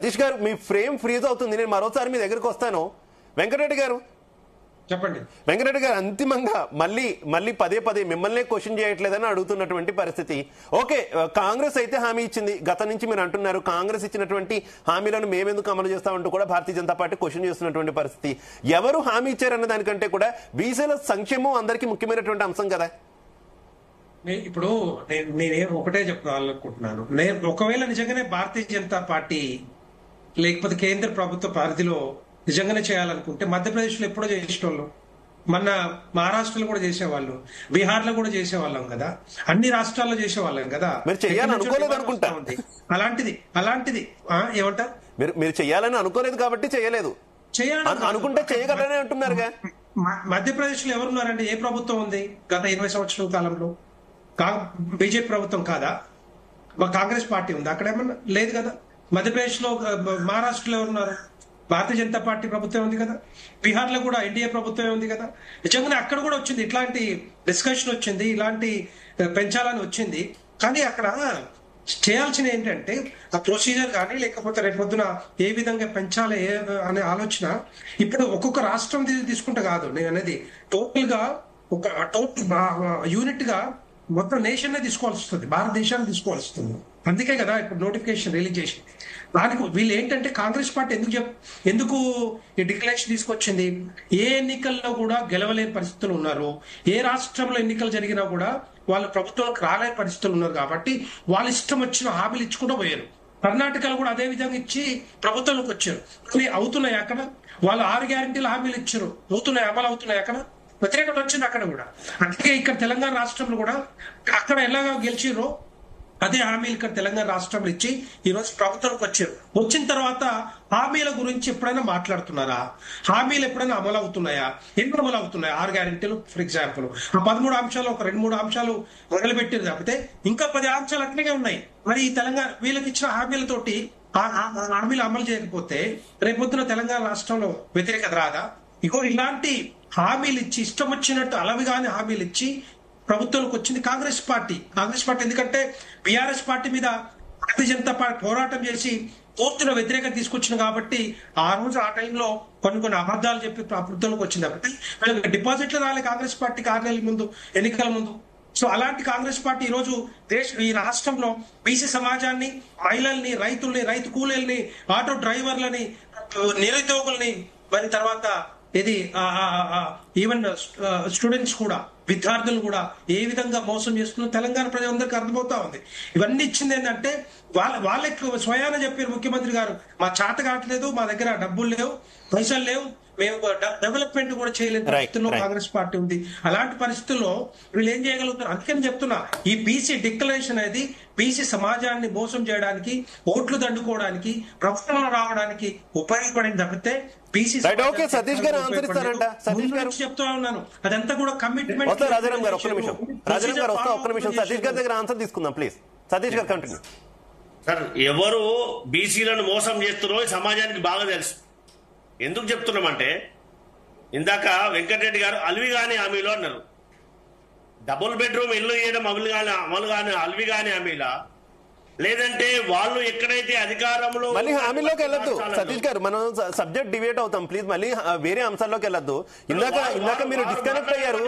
సతీష్ గారు మీ frame freeze అవుతుంది, నేను మరోసారి మీ దగ్గరికి వస్తాను. వెంకటరెడ్డి గారు చెప్పండి. వెంకటరెడ్డి గారు అంతిమంగా మళ్ళీ పదే మిమ్మల్నే క్వశ్చన్ చేయట్లేదని అడుగుతున్నటువంటి పరిస్థితి. ఓకే, కాంగ్రెస్ అయితే హామీ ఇచ్చింది, గత నుంచి మీరు అంటున్నారు కాంగ్రెస్ ఇచ్చినటువంటి హామీలను మేమెందుకు అమలు చేస్తామంటూ కూడా భారతీయ జనతా పార్టీ క్వశ్చన్ చేస్తున్నటువంటి పరిస్థితి. ఎవరు హామీ ఇచ్చారన్న దానికంటే కూడా బీసీల సంక్షేమం అందరికీ ముఖ్యమైనటువంటి అంశం కదా. ఇప్పుడు నేనేం ఒకటే చెప్పాలనుకుంటున్నాను. ఒకవేళ నిజంగానే భారతీయ జనతా పార్టీ లేకపోతే కేంద్ర ప్రభుత్వ పరిధిలో నిజంగానే చేయాలనుకుంటే మధ్యప్రదేశ్లో ఎప్పుడో చేసేవాళ్ళు, మన మహారాష్ట్రలో కూడా చేసేవాళ్ళు, బీహార్లో కూడా చేసేవాళ్ళం కదా, అన్ని రాష్ట్రాల్లో చేసేవాళ్ళం కదా. అలాంటిది ఏమంటారు, మీరు చేయాలని అనుకోలేదు కాబట్టి చేయలేదు, అనుకుంటే చేయగలరని అంటున్నారుగా. మధ్యప్రదేశ్ లో ఎవరున్నారండి? ఏ ప్రభుత్వం ఉంది గత 20 సంవత్సరాల కాలంలో? బీజేపీ ప్రభుత్వం కాదా? కాంగ్రెస్ పార్టీ ఉంది అక్కడ? ఏమన్నా లేదు కదా. మధ్యప్రదేశ్ లో మహారాష్ట్రలో ఎవరున్నారు? భారతీయ జనతా పార్టీ ప్రభుత్వం ఉంది కదా. బీహార్ లో కూడా ఎన్డీఏ ప్రభుత్వం ఉంది కదా. నిజంగానే అక్కడ కూడా వచ్చింది, ఇట్లాంటి డిస్కషన్ వచ్చింది, ఇలాంటి పెంచాలని వచ్చింది. కానీ అక్కడ చేయాల్సిన ఏంటంటే ఆ ప్రొసీజర్ కానీ లేకపోతే రేపు పొద్దున ఏ విధంగా పెంచాలి అనే ఆలోచన ఇప్పుడు ఒక్కొక్క రాష్ట్రం తీసుకుంటే కాదు నేను అనేది, టోటల్ గా ఒక యూనిట్ గా మొత్తం నేషన్ నే తీసుకోవాల్సి వస్తుంది, భారతదేశాన్ని తీసుకోవాల్సి వస్తుంది. అందుకే కదా ఇప్పుడు నోటిఫికేషన్ రిలీజ్ చేసి. దానికి వీళ్ళు ఏంటంటే కాంగ్రెస్ పార్టీ ఎందుకు ఈ డిక్లరేషన్ తీసుకొచ్చింది? ఏ ఎన్నికల్లో కూడా గెలవలేని పరిస్థితులు ఉన్నారు, ఏ రాష్ట్రంలో ఎన్నికలు జరిగినా కూడా వాళ్ళు ప్రభుత్వానికి రాలేని పరిస్థితులు ఉన్నారు. కాబట్టి వాళ్ళ ఇష్టం వచ్చిన హామీలు ఇచ్చుకుంటూ పోయారు. కర్ణాటకలో కూడా అదే విధంగా ఇచ్చి ప్రభుత్వంలోకి వచ్చారు. కానీ అవుతున్నాయి అక్కడ? వాళ్ళు 6 గ్యారెంటీల హామీలు ఇచ్చారు, అవుతున్నాయి, అమలు అవుతున్నాయి అక్కడ? వ్యతిరేకత వచ్చింది అక్కడ కూడా. అందుకే ఇక్కడ తెలంగాణ రాష్ట్రంలో కూడా అక్కడ ఎలాగో గెలిచిరో అదే హామీలు ఇక్కడ తెలంగాణ రాష్ట్రంలో ఇచ్చి ఈ రోజు ప్రభుత్వంలోకి వచ్చారు. వచ్చిన తర్వాత హామీల గురించి ఎప్పుడైనా మాట్లాడుతున్నారా? హామీలు ఎప్పుడైనా అమలు అవుతున్నాయా? ఎన్ని అమలు అవుతున్నాయా? 6 గ్యారెంటీలు ఫర్ ఎగ్జాంపుల్, ఆ 13 అంశాలు ఒక 2-3 అంశాలు మొదలుపెట్టారు తప్పితే ఇంకా 10 అంశాలు అట్లనే ఉన్నాయి. మరి ఈ తెలంగాణ వీళ్ళకి ఇచ్చిన హామీలతోటి హామీలు అమలు చేయకపోతే రేపొద్దున తెలంగాణ రాష్ట్రంలో వ్యతిరేకత రాదా? ఇగో ఇలాంటి హామీలు ఇచ్చి ఇష్టం వచ్చినట్టు అలవిగానే హామీలు ఇచ్చి ప్రభుత్వంలోకి వచ్చింది కాంగ్రెస్ పార్టీ. ఎందుకంటే బీఆర్ఎస్ పార్టీ మీద భారతీయ జనతా పార్టీ పోరాటం చేసి పూర్తిగా వ్యతిరేకత తీసుకొచ్చింది కాబట్టి ఆ రోజు ఆ టైంలో కొన్ని అబద్ధాలు చెప్పి ప్రభుత్వంలోకి వచ్చింది. కాబట్టి వీళ్ళకి డిపాజిట్లు రాలే కాంగ్రెస్ పార్టీ 6 నెలల ముందు, ఎన్నికల ముందు. సో అలాంటి కాంగ్రెస్ పార్టీ ఈ రోజు ఈ రాష్ట్రంలో బీసీ సమాజాన్ని, మహిళల్ని, రైతుల్ని, రైతు కూలీల్ని, ఆటో డ్రైవర్లని, నిరుద్యోగుల్ని, మరి తర్వాత ఇది ఈవెన్ స్టూడెంట్స్ కూడా, విద్యార్థులు కూడా ఏ విధంగా మోసం చేస్తున్నా తెలంగాణ ప్రజలందరికీ అర్థమవుతా ఉంది. ఇవన్నీ ఇచ్చింది ఏంటంటే వాళ్ళకి స్వయాన చెప్పారు ముఖ్యమంత్రి గారు, మా చేత కావట్లేదు, మా దగ్గర డబ్బులు లేవు, పైసలు లేవు, మేము డెవలప్మెంట్ కూడా చేయలేని పరిస్థితుల్లో కాంగ్రెస్ పార్టీ ఉంది. అలాంటి పరిస్థితుల్లో వీళ్ళు ఏం చేయగలుగుతారు? అందుకని చెప్తున్నా, ఈ బీసీ డిక్లరేషన్ అనేది బీసీ సమాజాన్ని మోసం చేయడానికి, ఓట్లు దండుకోవడానికి, ప్రభుత్వంలో రావడానికి ఉపయోగపడింది తప్పితే బీసీ సతీష్ గారు చెప్తా ఉన్నాను. అదంతా కూడా కమిట్మెంట్. రాజారాం గారు ఒక్క నిమిషం సతీష్ గారి దగ్గర ఆన్సర్ తీసుకుందాం ప్లీజ్. సతీష్ గారు కంటిన్యూ. సార్, ఎవరు బీసీలను మోసం చేస్తున్నారో సమాజానికి బాగా తెలుసు. ఎందుకు చెప్తున్నామంటే ఇందాక వెంకటరెడ్డి గారు అల్విగాని హామీలో అన్నారు. డబుల్ బెడ్రూమ్ ఇల్లు ఇవ్వడం అల్విగాని హామీలా, లేదంటే వాళ్ళు ఎక్కడైతే అధికారంలో మళ్ళీ హామీలోకి వెళ్ళొద్దు సతీష్ గారు, మనం సబ్జెక్ట్ డిబేట్ అవుతాం ప్లీజ్. మళ్ళీ వేరే అంశాల్లోకి వెళ్ళొద్దు. ఇందాక మీరు డిస్కనెక్ట్ అయ్యారు,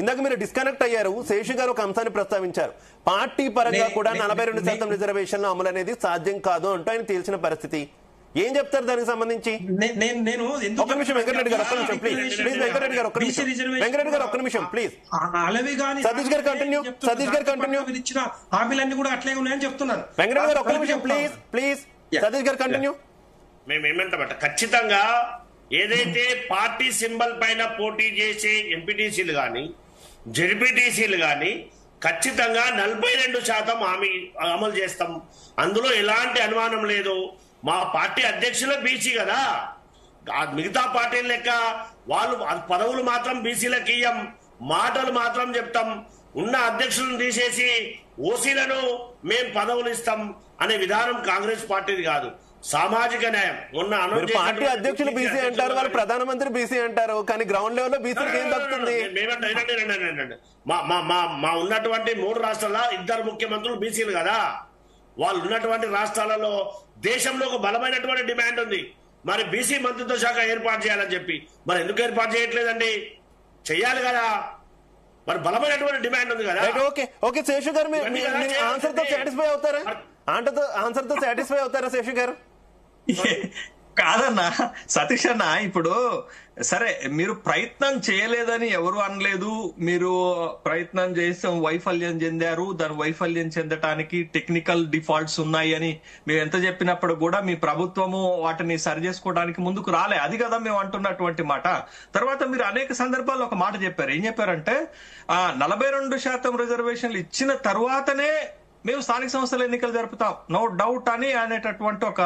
ఇందాక మీరు డిస్కనెక్ట్ అయ్యారు. శేషు గారు ఒక అంశాన్ని ప్రస్తావించారు, పార్టీ పరంగా కూడా 42% రిజర్వేషన్ల అమలు అనేది సాధ్యం కాదు అంటూ ఆయన తేల్చిన పరిస్థితి. ఏం చెప్తారు దానికి సంబంధించి? ఒక్క నిమిషం వెంకటరెడ్డి గారు, ఒక్క నిమిషం ప్లీజ్. వెంకటరెడ్డి గారు ఒక్క నిమిషం ప్లీజ్. సతీష్ గారు కంటిన్యూ. ఇచ్చిన హామీలన్నీ కూడా అట్లే ఉన్నాయని చెప్తున్నాను. వెంకటరెడ్డి గారు ఒక్క నిమిషం ప్లీజ్. సతీష్ గారు కంటిన్యూ. మేము ఏమంటామంట, ఖచ్చితంగా ఏదైతే పార్టీ సింబల్ పైన పోటీ చేసే ఎంపీటీసీలు గాని జెడ్పీటీసీలు గాని ఖచ్చితంగా 42% హామీ అమలు చేస్తాం, అందులో ఎలాంటి అనుమానం లేదు. మా పార్టీ అధ్యక్షులే బీసీ కదా, మిగతా పార్టీల లెక్క వాళ్ళు పదవులు మాత్రం బీసీలకు ఇయ్యం, మాటలు మాత్రం చెప్తాం, ఉన్న అధ్యక్షులను తీసేసి ఓసీలను మేం పదవులు ఇస్తాం అనే విధానం కాంగ్రెస్ పార్టీది కాదు. సామాజిక న్యాయం పార్టీ అధ్యక్షులు బీసీ అంటారు, వాళ్ళు ప్రధానమంత్రి బీసీ అంటారు, కానీ గ్రౌండ్ లెవెల్ లో బీసీకి ఏం దక్కుతుంది? మా ఉన్నటువంటి 3 రాష్ట్రాల 2 ముఖ్యమంత్రులు బీసీలు కదా. వాళ్ళు ఉన్నటువంటి రాష్ట్రాలలో దేశంలో ఒక బలమైనటువంటి డిమాండ్ ఉంది. మరి బీసీ మంత్రిత్వ శాఖ ఏర్పాటు చేయాలని చెప్పి మరి ఎందుకు ఏర్పాటు చేయట్లేదండి? చెయ్యాలి కదా, మరి బలమైనటువంటి డిమాండ్ ఉంది కదా. ఓకే ఓకే శేషు గారు, ఆన్సర్ తో సాటిస్ఫై అవుతారా? ఆన్సర్ తో సాటిస్ఫై అవుతారా శేషు గారు? కాదన్నా సతీష్ అన్న, ఇప్పుడు సరే మీరు ప్రయత్నం చేయలేదని ఎవరు అనలేదు. మీరు ప్రయత్నం చేసి వైఫల్యం చెందారు. దాని వైఫల్యం చెందటానికి టెక్నికల్ డిఫాల్ట్స్ ఉన్నాయి అని మేము ఎంత చెప్పినప్పుడు కూడా మీ ప్రభుత్వము వాటిని సరి చేసుకోవడానికి ముందుకు రాలే. అది కదా మేము అంటున్నటువంటి మాట. తర్వాత మీరు అనేక సందర్భాల్లో ఒక మాట చెప్పారు. ఏం చెప్పారంటే 42% రిజర్వేషన్లు ఇచ్చిన తర్వాతనే మేము స్థానిక సంస్థల ఎన్నికలు జరుపుతాం, నో డౌట్ అని అనేటటువంటి ఒక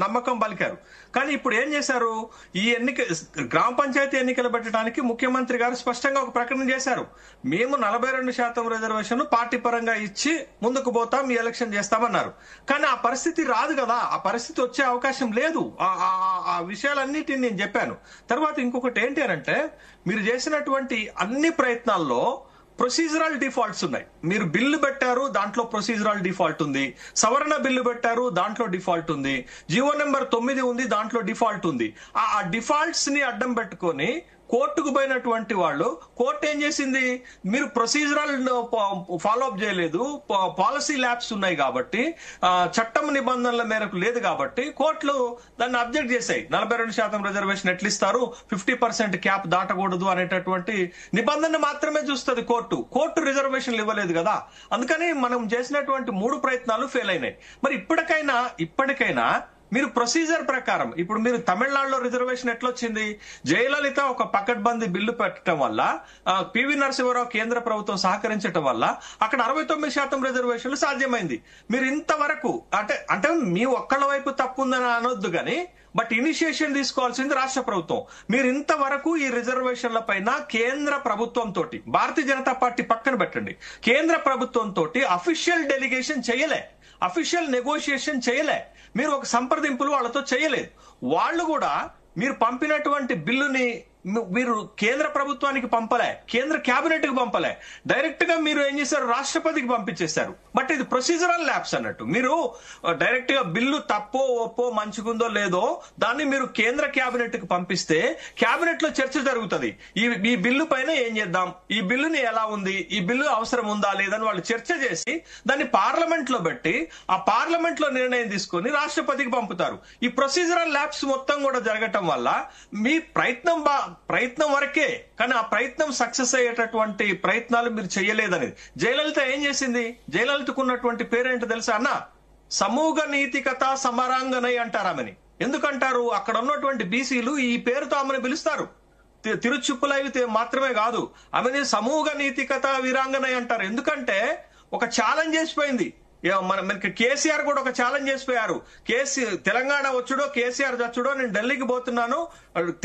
నమ్మకం పలికారు. కానీ ఇప్పుడు ఏం చేశారు? ఈ గ్రామ పంచాయతీ ఎన్నికలు పెట్టడానికి ముఖ్యమంత్రి గారు స్పష్టంగా ఒక ప్రకటన చేశారు. మేము 42% రిజర్వేషన్ పార్టీ పరంగా ఇచ్చి ముందుకు పోతాం, ఈ ఎలక్షన్ చేస్తామన్నారు. కానీ ఆ పరిస్థితి రాదు కదా, ఆ పరిస్థితి వచ్చే అవకాశం లేదు. ఆ విషయాలన్నిటిని నేను చెప్పాను. తర్వాత ఇంకొకటి ఏంటి అంటే, మీరు చేసినటువంటి అన్ని ప్రయత్నాల్లో ప్రొసీజరల్ డిఫాల్ట్స్ ఉన్నాయి. మీరు బిల్లు పెట్టారు, దాంట్లో ప్రొసీజరల్ డిఫాల్ట్ ఉంది. సవరణ బిల్లు పెట్టారు, దాంట్లో డిఫాల్ట్ ఉంది. జీవో నెంబర్ 9 ఉంది, దాంట్లో డిఫాల్ట్ ఉంది. ఆ డిఫాల్ట్స్ ని అడ్డం పెట్టుకొని కోర్టుకు పోయినటువంటి వాళ్ళు, కోర్టు ఏం చేసింది? మీరు ప్రొసీజరల్ ఫాలో అప్ చేయలేదు, పాలసీ ల్యాబ్స్ ఉన్నాయి కాబట్టి, చట్టం నిబంధనల మేరకు లేదు కాబట్టి కోర్టులు దాన్ని అబ్జెక్ట్ చేశాయి. 42% రిజర్వేషన్ ఎట్లా ఇస్తారు, 50% క్యాప్ దాటకూడదు అనేటటువంటి నిబంధన మాత్రమే చూస్తుంది కోర్టు రిజర్వేషన్లు ఇవ్వలేదు కదా. అందుకని మనం చేసినటువంటి 3 ప్రయత్నాలు ఫెయిల్ అయినాయి. మరి ఇప్పటికైనా మీరు ప్రొసీజర్ ప్రకారం, ఇప్పుడు మీరు తమిళనాడులో రిజర్వేషన్ ఎట్లొచ్చింది? జయలలిత ఒక పకడ్బందీ బిల్లు పెట్టడం వల్ల, పివి నరసింహారావు కేంద్ర ప్రభుత్వం సహకరించడం వల్ల అక్కడ 69% రిజర్వేషన్లు సాధ్యమైంది. మీరు ఇంతవరకు అంటే మీ ఒక్కళ్ళ వైపు తప్పు ఉందని అనొద్దు కానీ, బట్ ఇనిషియేషన్ తీసుకోవాల్సింది రాష్ట్ర ప్రభుత్వం. మీరు ఇంతవరకు ఈ రిజర్వేషన్ల పైన కేంద్ర ప్రభుత్వంతో, భారతీయ జనతా పార్టీ పక్కన పెట్టండి, కేంద్ర ప్రభుత్వంతో అఫీషియల్ డెలిగేషన్ చేయలే, అఫీషియల్ నెగోషియేషన్ చేయలే, మీరు ఒక సంప్రదింపులు వాళ్ళతో చేయలేదు. వాళ్ళు కూడా మీరు పంపినటువంటి బిల్లుని మీరు కేంద్ర ప్రభుత్వానికి పంపలే, కేంద్ర కేబినెట్ కి పంపలే, డైరెక్ట్ గా మీరు ఏం చేశారు? రాష్ట్రపతికి పంపించేశారు. బట్ ఇది ప్రొసీజరల్ ల్యాబ్స్ అన్నట్టు. మీరు డైరెక్ట్ గా బిల్లు తప్పో ఒప్పో మంచిగుందో లేదో దాన్ని మీరు కేంద్ర కేబినెట్ కి పంపిస్తే కేబినెట్ లో చర్చ జరుగుతుంది. ఈ బిల్లు పైన ఏం చేద్దాం, ఈ బిల్లుని ఎలా ఉంది, ఈ బిల్లు అవసరం ఉందా లేదని వాళ్ళు చర్చ చేసి దాన్ని పార్లమెంట్ లో పెట్టి ఆ పార్లమెంట్ లో నిర్ణయం తీసుకొని రాష్ట్రపతికి పంపుతారు. ఈ ప్రొసీజరల్ ల్యాబ్స్ మొత్తం కూడా జరగటం వల్ల మీ ప్రయత్నం వరకే, కానీ ఆ ప్రయత్నం సక్సెస్ అయ్యేటటువంటి ప్రయత్నాలు మీరు చేయలేదనేది. జయలలిత ఏం చేసింది? జయలలితకు ఉన్నటువంటి పేరేంటో తెలుసా అన్న? సమూహ నీతికత సమరాంగనై అంటారామని. ఎందుకంటారు? అక్కడ ఉన్నటువంటి బీసీలు ఈ పేరుతో ఆమెను పిలుస్తారు. తిరుచుక్కులవి మాత్రమే కాదు, ఆమెని సమూహ నీతికత వీరాంగనై అంటారు. ఎందుకంటే ఒక ఛాలెంజ్ చేసిపోయింది. మనకి కేసీఆర్ కూడా ఒక ఛాలెంజ్ చేసిపోయారు. తెలంగాణ వచ్చుడో కేసీఆర్ చచ్చుడో నేను ఢిల్లీకి పోతున్నాను,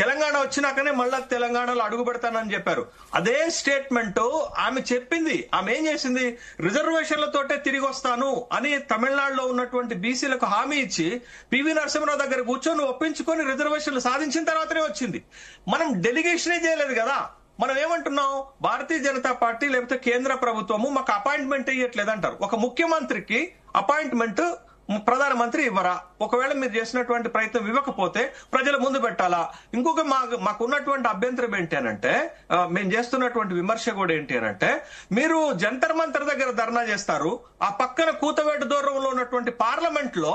తెలంగాణ వచ్చినాకనే మళ్ళా తెలంగాణలో అడుగు పెడతానని చెప్పారు. అదే స్టేట్మెంట్ ఆమె చెప్పింది. ఆమె ఏం చేసింది? రిజర్వేషన్లతోటే తిరిగి వస్తాను అని తమిళనాడులో ఉన్నటువంటి బీసీలకు హామీ ఇచ్చి పివి నరసింహరావు దగ్గర కూర్చొని ఒప్పించుకొని రిజర్వేషన్లు సాధించిన తర్వాతనే వచ్చింది. మనం డెలిగేషనే చేయలేదు కదా. మనం ఏమంటున్నాం? భారతీయ జనతా పార్టీ లేకపోతే కేంద్ర ప్రభుత్వము మాకు అపాయింట్మెంట్ ఇవ్వట్లేదు అంటారు. ఒక ముఖ్యమంత్రికి అపాయింట్మెంట్ ప్రధానమంత్రి ఇవ్వరా? ఒకవేళ మీరు చేసినటువంటి ప్రయత్నం ఇవ్వకపోతే ప్రజల ముందు పెట్టాలా? ఇంకొక మాకు ఉన్నటువంటి అభ్యంతరం ఏంటి అనంటే, మేము చేస్తున్నటువంటి విమర్శ కూడా ఏంటి అనంటే, మీరు జంతర్ మంతర్ దగ్గర ధర్నా చేస్తారు, ఆ పక్కన కూతవేటు దూరంలో ఉన్నటువంటి పార్లమెంట్ లో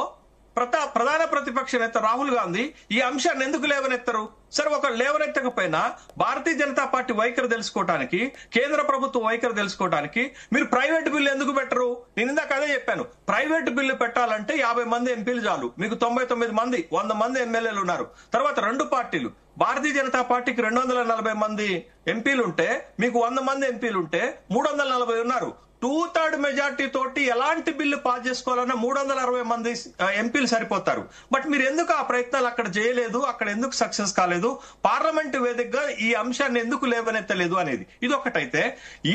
ప్రధాన ప్రతిపక్ష నేత రాహుల్ గాంధీ ఈ అంశాన్ని ఎందుకు లేవనెత్తరు? సరే, ఒక లేవనెత్తకపోయినా భారతీయ జనతా పార్టీ వైఖరి తెలుసుకోవడానికి, కేంద్ర ప్రభుత్వం వైఖరి తెలుసుకోవడానికి మీరు ప్రైవేట్ బిల్లు ఎందుకు పెట్టరు? నేను ఇందాక అదే చెప్పాను. ప్రైవేట్ బిల్లు పెట్టాలంటే 50 మంది ఎంపీలు చాలు. మీకు 99 మంది 100 మంది ఎమ్మెల్యేలు ఉన్నారు. తర్వాత 2 పార్టీలు, భారతీయ జనతా పార్టీకి 240 మంది ఎంపీలు ఉంటే, మీకు 100 మంది ఎంపీలు ఉంటే 340 ఉన్నారు. 2/3 మెజార్టీ తోటి ఎలాంటి బిల్లు పాస్ చేసుకోవాలన్నా 360 మంది ఎంపీలు సరిపోతారు. బట్ మీరు ఎందుకు ఆ ప్రయత్నాలు అక్కడ చేయలేదు? అక్కడ ఎందుకు సక్సెస్ కాలేదు? పార్లమెంటు వేదికగా ఈ అంశాన్ని ఎందుకు లేవనెత్తలేదు అనేది ఇది ఒకటైతే,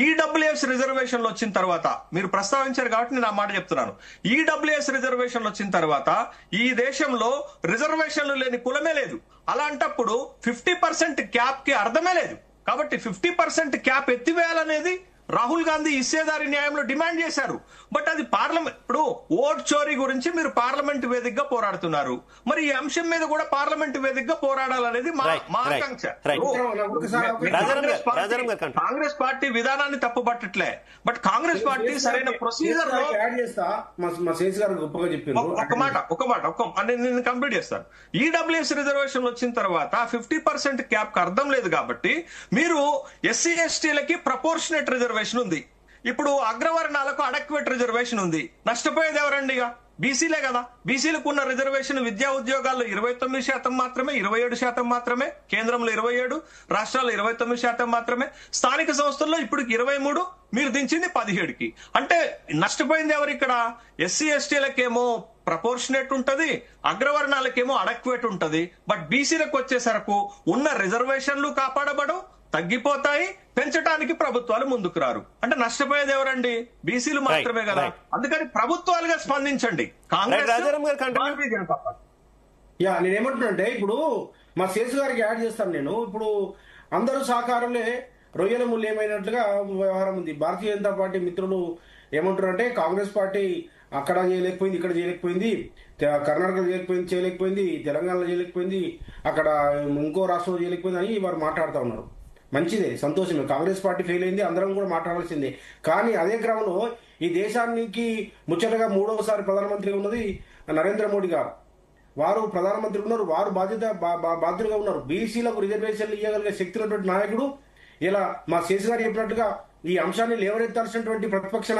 ఈడబ్ల్యూఎస్ రిజర్వేషన్లు వచ్చిన తర్వాత మీరు ప్రస్తావించారు కాబట్టి నేను ఆ మాట చెప్తున్నాను. ఈడబ్ల్యూఎస్ రిజర్వేషన్లు వచ్చిన తర్వాత ఈ దేశంలో రిజర్వేషన్లు లేని కులమే లేదు. అలాంటప్పుడు 50% క్యాప్ కి అర్థమే లేదు. కాబట్టి 50% క్యాప్ ఎత్తివేయాలనేది రాహుల్ గాంధీ హిస్సేదారి న్యాయంలో డిమాండ్ చేశారు. బట్ అది పార్లమెంట్, ఇప్పుడు ఓట్ చోరీ గురించి మీరు పార్లమెంట్ వేదికగా పోరాడుతున్నారు, మరి ఈ అంశం మీద కూడా పార్లమెంట్ వేదికగా పోరాడాలనేది మా ఆకాంక్ష. కాంగ్రెస్ పార్టీ విధానాన్ని తప్పుపట్టట్లే, బట్ కాంగ్రెస్ పార్టీ సరైన ప్రొసీజర్ లో నేను కంప్లీట్ చేస్తాను. ఈడబ్ల్యూఎస్ రిజర్వేషన్ వచ్చిన తర్వాత 50% క్యాప్ కు అర్థం లేదు కాబట్టి మీరు ఎస్సీ ఎస్టీలకి ప్రపోర్షనేట్ రిజర్వేషన్ ఉంది, ఇప్పుడు అగ్రవర్ణాలకు అడక్వేట్ రిజర్వేషన్ ఉంది. నష్టపోయేది ఎవరండి? ఇక బీసీలే కదా. బీసీలకు ఉన్న రిజర్వేషన్ విద్యా ఉద్యోగాల్లో 29% మాత్రమే, 27% మాత్రమే, కేంద్రంలో 27, రాష్ట్రాల్లో 29% మాత్రమే, స్థానిక సంస్థల్లో ఇప్పుడు 23, మీరు దించింది 17కి. అంటే నష్టపోయింది ఎవరు ఇక్కడ? ఎస్సీ ఎస్టీలకేమో ప్రపోర్షనేట్ ఉంటది, అగ్రవర్ణాలకేమో అడక్వేట్ ఉంటది. బట్ బీసీలకు వచ్చేసరకు ఉన్న రిజర్వేషన్లు కాపాడబడు, తగ్గిపోతాయి, పెంచడానికి ప్రభుత్వాలు ముందుకు రారు. అంటే నష్టపోయేది ఎవరండి? బీసీలు మాత్రమే కదా. అందుకని ప్రభుత్వాలుగా స్పందించండి. నేనేమంటున్నానంటే, ఇప్పుడు మా శేషు గారికి యాడ్ చేస్తాను నేను. ఇప్పుడు అందరూ సహకారంలో రొయ్యల ముళ్ళు ఏమైనట్లుగా వ్యవహారం ఉంది. భారతీయ జనతా పార్టీ మిత్రులు ఏమంటారంటే, కాంగ్రెస్ పార్టీ అక్కడ చేయలేకపోయింది, ఇక్కడ చేయలేకపోయింది, కర్ణాటకలో చేయలేకపోయింది, తెలంగాణలో చేయలేకపోయింది, అక్కడ ఇంకో రాష్ట్రంలో చేయలేకపోయింది అని వారు మాట్లాడుతూ ఉన్నారు. మంచిదే, సంతోషమే. కాంగ్రెస్ పార్టీ ఫెయిల్ అయింది, అందరం కూడా మాట్లాడాల్సిందే. కానీ అదే క్రమంలో ఈ దేశానికి ముచ్చటగా 3వసారి ప్రధానమంత్రి ఉన్నది నరేంద్ర మోడీ గారు. వారు ప్రధానమంత్రి ఉన్నారు, వారు బాధ్యులుగా ఉన్నారు. బీసీలకు రిజర్వేషన్లు ఇవ్వగలిగే శక్తి ఉన్నటువంటి నాయకుడు. ఇలా మా శేషు గారు చెప్పినట్టుగా ఈ అంశాన్ని లేవనెత్తాల్సినటువంటి ప్రతిపక్ష